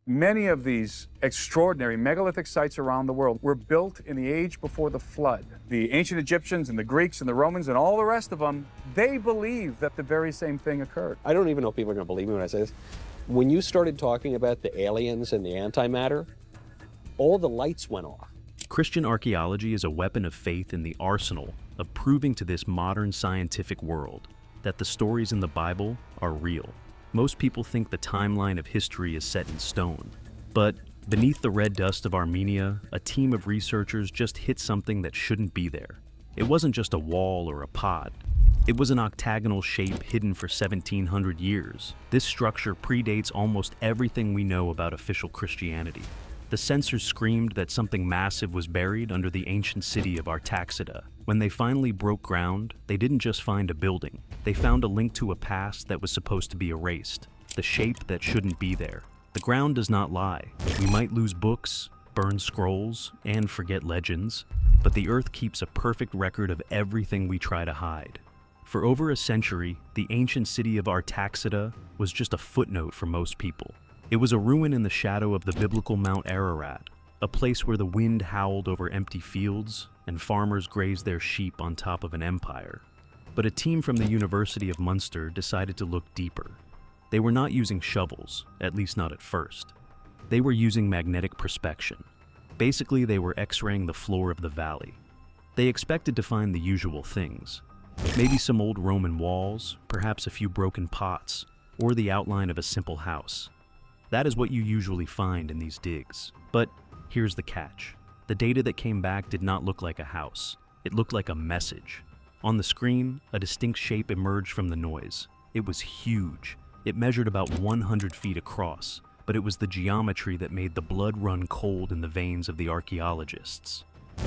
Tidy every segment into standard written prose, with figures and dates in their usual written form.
Many of these extraordinary megalithic sites around the world were built in the age before the flood. The ancient Egyptians and the Greeks and the Romans and all the rest of them, they believe that the very same thing occurred. I don't even know if people are going to believe me when I say this. When you started talking about the aliens and the antimatter, all the lights went off. Christian archaeology is a weapon of faith in the arsenal of proving to this modern scientific world that the stories in the Bible are real. Most people think the timeline of history is set in stone. But beneath the red dust of Armenia, a team of researchers just hit something that shouldn't be there. It wasn't just a wall or a pod. It was an octagonal shape hidden for 1,700 years. This structure predates almost everything we know about official Christianity. The censors screamed that something massive was buried under the ancient city of Artaxata. When they finally broke ground, they didn't just find a building. They found a link to a past that was supposed to be erased, the shape that shouldn't be there. The ground does not lie. We might lose books, burn scrolls, and forget legends, but the earth keeps a perfect record of everything we try to hide. For over a century, the ancient city of Artaxata was just a footnote for most people. It was a ruin in the shadow of the biblical Mount Ararat, a place where the wind howled over empty fields and farmers grazed their sheep on top of an empire. But a team from the University of Munster decided to look deeper. They were not using shovels, at least not at first. They were using magnetic prospection. Basically, they were X-raying the floor of the valley. They expected to find the usual things. Maybe some old Roman walls, perhaps a few broken pots, or the outline of a simple house. That is what you usually find in these digs. But here's the catch. The data that came back did not look like a house. It looked like a message. On the screen, a distinct shape emerged from the noise. It was huge. It measured about 100 feet across, but it was the geometry that made the blood run cold in the veins of the archaeologists.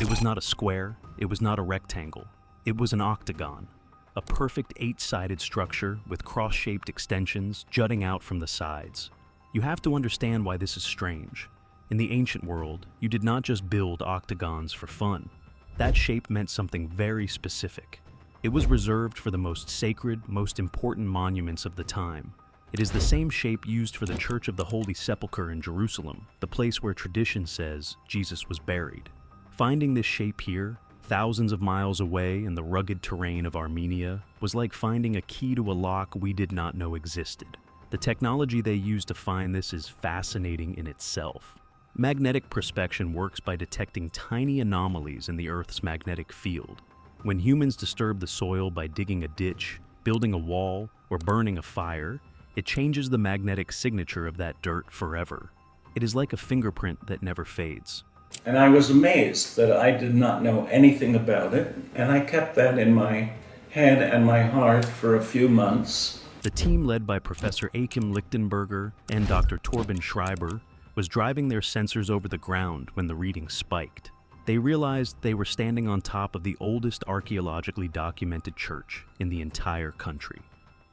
It was not a square. It was not a rectangle. It was an octagon. A perfect 8-sided structure with cross-shaped extensions jutting out from the sides. You have to understand why this is strange. In the ancient world, you did not just build octagons for fun. That shape meant something very specific. It was reserved for the most sacred, most important monuments of the time. It is the same shape used for the Church of the Holy Sepulchre in Jerusalem, the place where tradition says Jesus was buried. Finding this shape here, thousands of miles away in the rugged terrain of Armenia, was like finding a key to a lock we did not know existed. The technology they used to find this is fascinating in itself. Magnetic prospection works by detecting tiny anomalies in the Earth's magnetic field. When humans disturb the soil by digging a ditch, building a wall, or burning a fire, it changes the magnetic signature of that dirt forever. It is like a fingerprint that never fades. And I was amazed that I did not know anything about it, and I kept that in my head and my heart for a few months. The team led by Professor Achim Lichtenberger and Dr. Torben Schreiber was driving their sensors over the ground when the reading spiked. They realized they were standing on top of the oldest archaeologically documented church in the entire country.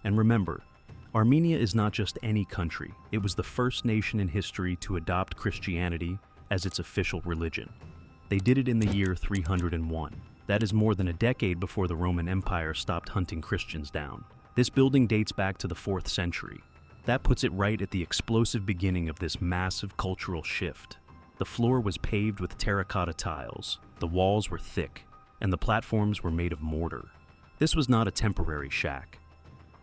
And remember, Armenia is not just any country. It was the first nation in history to adopt Christianity as its official religion. They did it in the year 301. That is more than a decade before the Roman Empire stopped hunting Christians down. This building dates back to the 4th century. That puts it right at the explosive beginning of this massive cultural shift. The floor was paved with terracotta tiles, the walls were thick, and the platforms were made of mortar. This was not a temporary shack.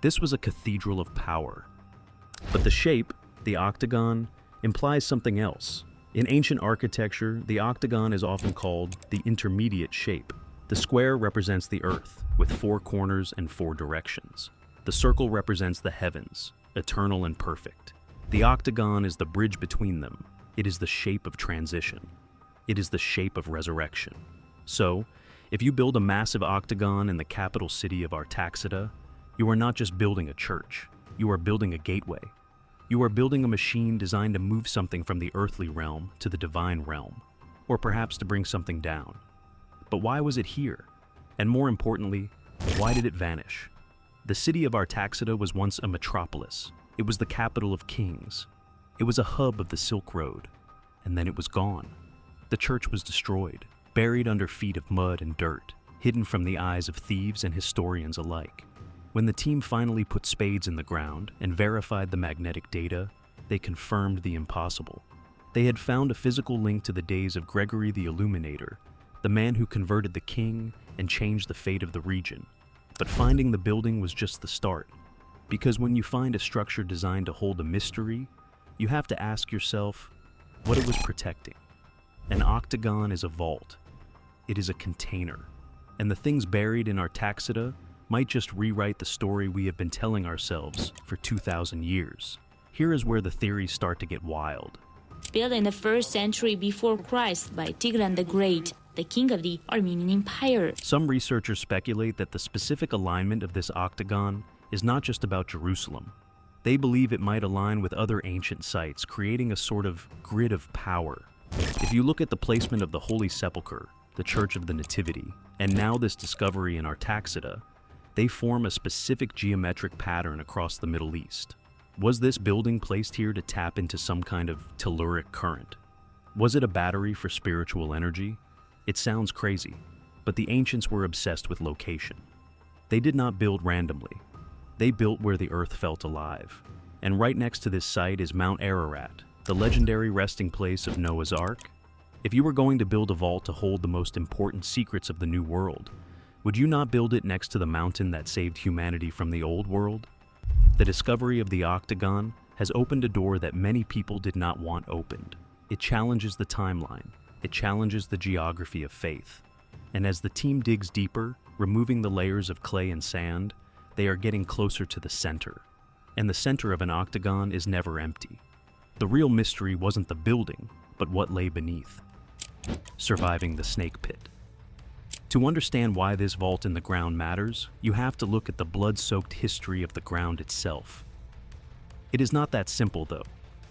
This was a cathedral of power. But the shape, the octagon, implies something else. In ancient architecture, the octagon is often called the intermediate shape. The square represents the earth, with 4 corners and 4 directions. The circle represents the heavens, eternal and perfect. The octagon is the bridge between them. It is the shape of transition. It is the shape of resurrection. So, if you build a massive octagon in the capital city of Artaxata, you are not just building a church. You are building a gateway. You are building a machine designed to move something from the earthly realm to the divine realm, or perhaps to bring something down. But why was it here? And more importantly, why did it vanish? The city of Artaxata was once a metropolis. It was the capital of kings. It was a hub of the Silk Road. And then it was gone. The church was destroyed, buried under feet of mud and dirt, hidden from the eyes of thieves and historians alike. When the team finally put spades in the ground and verified the magnetic data, they confirmed the impossible. They had found a physical link to the days of Gregory the Illuminator, the man who converted the king and changed the fate of the region. But finding the building was just the start, because when you find a structure designed to hold a mystery, you have to ask yourself what it was protecting. An octagon is a vault. It is a container. And the things buried in Artaxata might just rewrite the story we have been telling ourselves for 2,000 years. Here is where the theories start to get wild. Built in the 1st century before Christ by Tigran the Great, the king of the Armenian Empire. Some researchers speculate that the specific alignment of this octagon is not just about Jerusalem. They believe it might align with other ancient sites, creating a sort of grid of power. If you look at the placement of the Holy Sepulchre, the Church of the Nativity, and now this discovery in Artaxata, they form a specific geometric pattern across the Middle East. Was this building placed here to tap into some kind of telluric current? Was it a battery for spiritual energy? It sounds crazy, but the ancients were obsessed with location. They did not build randomly. They built where the earth felt alive. And right next to this site is Mount Ararat, the legendary resting place of Noah's Ark. If you were going to build a vault to hold the most important secrets of the New World, would you not build it next to the mountain that saved humanity from the Old World? The discovery of the octagon has opened a door that many people did not want opened. It challenges the timeline. It challenges the geography of faith. And as the team digs deeper, removing the layers of clay and sand, they are getting closer to the center. And the center of an octagon is never empty. The real mystery wasn't the building, but what lay beneath. Surviving the snake pit. To understand why this vault in the ground matters, you have to look at the blood-soaked history of the ground itself. It is not that simple, though.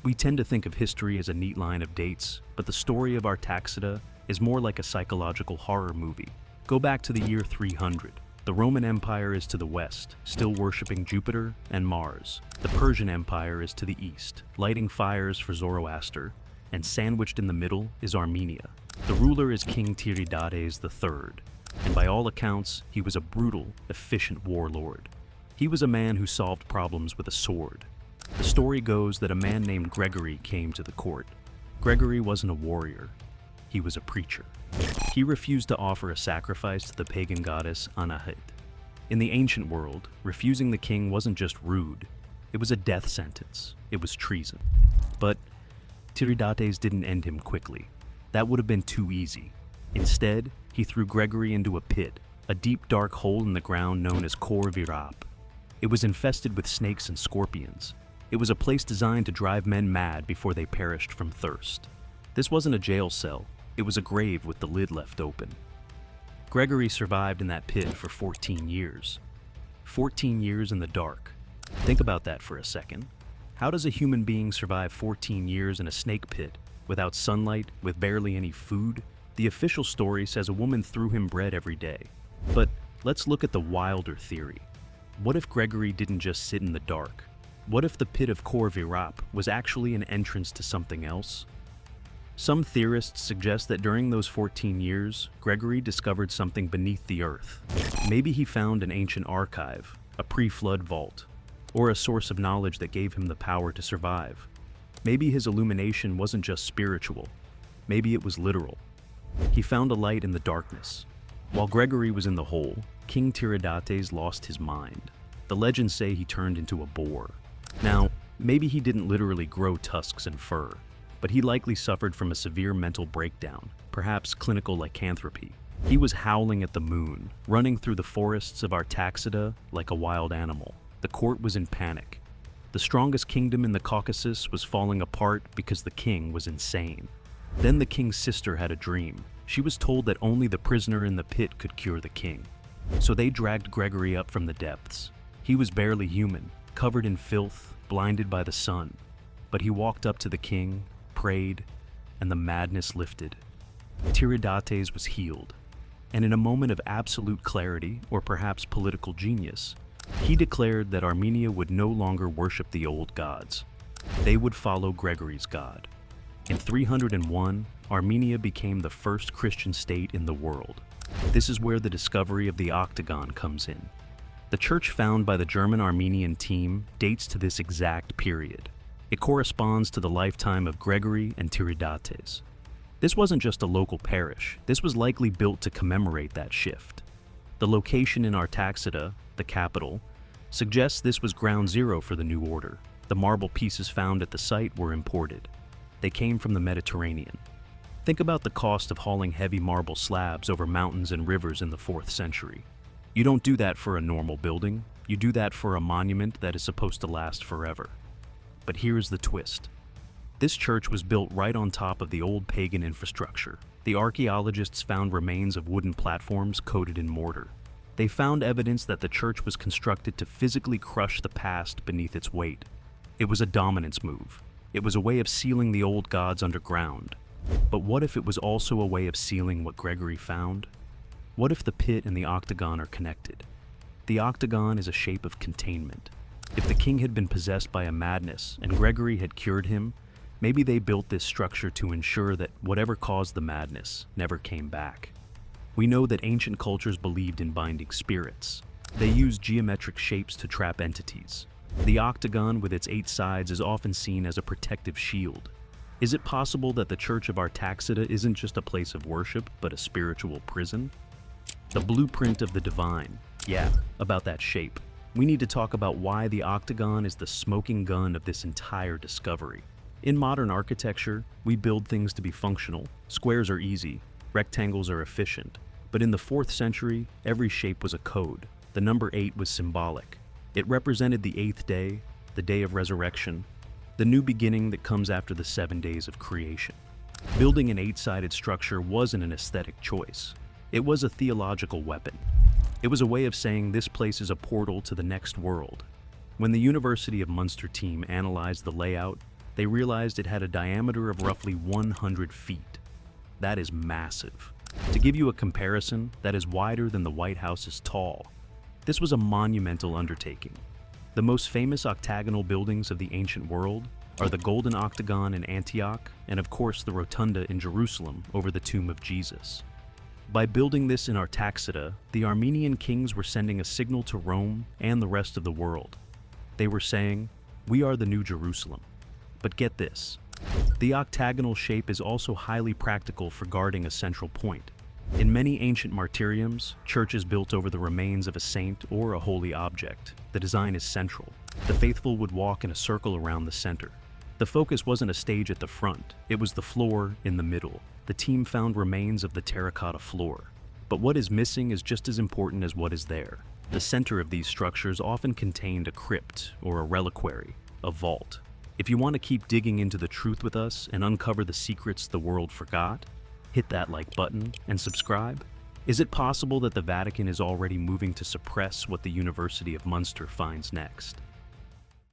We tend to think of history as a neat line of dates, but the story of Artaxata is more like a psychological horror movie. Go back to the year 300. The Roman Empire is to the west, still worshipping Jupiter and Mars. The Persian Empire is to the east, lighting fires for Zoroaster, and sandwiched in the middle is Armenia. The ruler is King Tiridates III, and by all accounts, he was a brutal, efficient warlord. He was a man who solved problems with a sword. The story goes that a man named Gregory came to the court. Gregory wasn't a warrior. He was a preacher. He refused to offer a sacrifice to the pagan goddess Anahit. In the ancient world, refusing the king wasn't just rude. It was a death sentence. It was treason. But Tiridates didn't end him quickly. That would have been too easy. Instead, he threw Gregory into a pit, a deep dark hole in the ground known as Kor Virap. It was infested with snakes and scorpions. It was a place designed to drive men mad before they perished from thirst. This wasn't a jail cell. It was a grave with the lid left open. Gregory survived in that pit for 14 years. 14 years in the dark. Think about that for a second. How does a human being survive 14 years in a snake pit, without sunlight, with barely any food? The official story says a woman threw him bread every day. But let's look at the wilder theory. What if Gregory didn't just sit in the dark? What if the pit of Kor Virap was actually an entrance to something else? Some theorists suggest that during those 14 years, Gregory discovered something beneath the earth. Maybe he found an ancient archive, a pre-flood vault, or a source of knowledge that gave him the power to survive. Maybe his illumination wasn't just spiritual. Maybe it was literal. He found a light in the darkness. While Gregory was in the hole, King Tiridates lost his mind. The legends say he turned into a boar. Now, maybe he didn't literally grow tusks and fur, but he likely suffered from a severe mental breakdown, perhaps clinical lycanthropy. He was howling at the moon, running through the forests of Artaxata like a wild animal. The court was in panic. The strongest kingdom in the Caucasus was falling apart because the king was insane. Then the king's sister had a dream. She was told that only the prisoner in the pit could cure the king. So they dragged Gregory up from the depths. He was barely human, covered in filth, blinded by the sun. But he walked up to the king, prayed, and the madness lifted. Tiridates was healed. And in a moment of absolute clarity, or perhaps political genius, he declared that Armenia would no longer worship the old gods. They would follow Gregory's god. In 301, Armenia became the first Christian state in the world. This is where the discovery of the octagon comes in. The church found by the German Armenian team dates to this exact period. It corresponds to the lifetime of Gregory and Tiridates. This wasn't just a local parish, this was likely built to commemorate that shift. The location in Artaxata, the capital, suggests this was ground zero for the new order. The marble pieces found at the site were imported. They came from the Mediterranean. Think about the cost of hauling heavy marble slabs over mountains and rivers in the 4th century. You don't do that for a normal building, you do that for a monument that is supposed to last forever. But here's the twist. This church was built right on top of the old pagan infrastructure. The archaeologists found remains of wooden platforms coated in mortar. They found evidence that the church was constructed to physically crush the past beneath its weight. It was a dominance move. It was a way of sealing the old gods underground. But what if it was also a way of sealing what Gregory found? What if the pit and the octagon are connected? The octagon is a shape of containment. If the king had been possessed by a madness and Gregory had cured him, maybe they built this structure to ensure that whatever caused the madness never came back. We know that ancient cultures believed in binding spirits. They used geometric shapes to trap entities. The octagon with its 8 sides is often seen as a protective shield. Is it possible that the Church of Artaxata isn't just a place of worship, but a spiritual prison? The blueprint of the divine. Yeah, about that shape. We need to talk about why the octagon is the smoking gun of this entire discovery. In modern architecture, we build things to be functional. Squares are easy, rectangles are efficient. But in the 4th century, every shape was a code. The number 8 was symbolic. It represented the 8th day, the day of resurrection, the new beginning that comes after the 7 days of creation. Building an 8-sided structure wasn't an aesthetic choice. It was a theological weapon. It was a way of saying this place is a portal to the next world. When the University of Munster team analyzed the layout, they realized it had a diameter of roughly 100 feet. That is massive. To give you a comparison, that is wider than the White House is tall. This was a monumental undertaking. The most famous octagonal buildings of the ancient world are the Golden Octagon in Antioch and of course the Rotunda in Jerusalem over the tomb of Jesus. By building this in Artaxata, the Armenian kings were sending a signal to Rome and the rest of the world. They were saying, "We are the new Jerusalem." But get this, the octagonal shape is also highly practical for guarding a central point. In many ancient martyriums, churches built over the remains of a saint or a holy object, the design is central. The faithful would walk in a circle around the center. The focus wasn't a stage at the front, it was the floor in the middle. The team found remains of the terracotta floor. But what is missing is just as important as what is there. The center of these structures often contained a crypt or a reliquary, a vault. If you want to keep digging into the truth with us and uncover the secrets the world forgot, hit that like button and subscribe. Is it possible that the Vatican is already moving to suppress what the University of Munster finds next?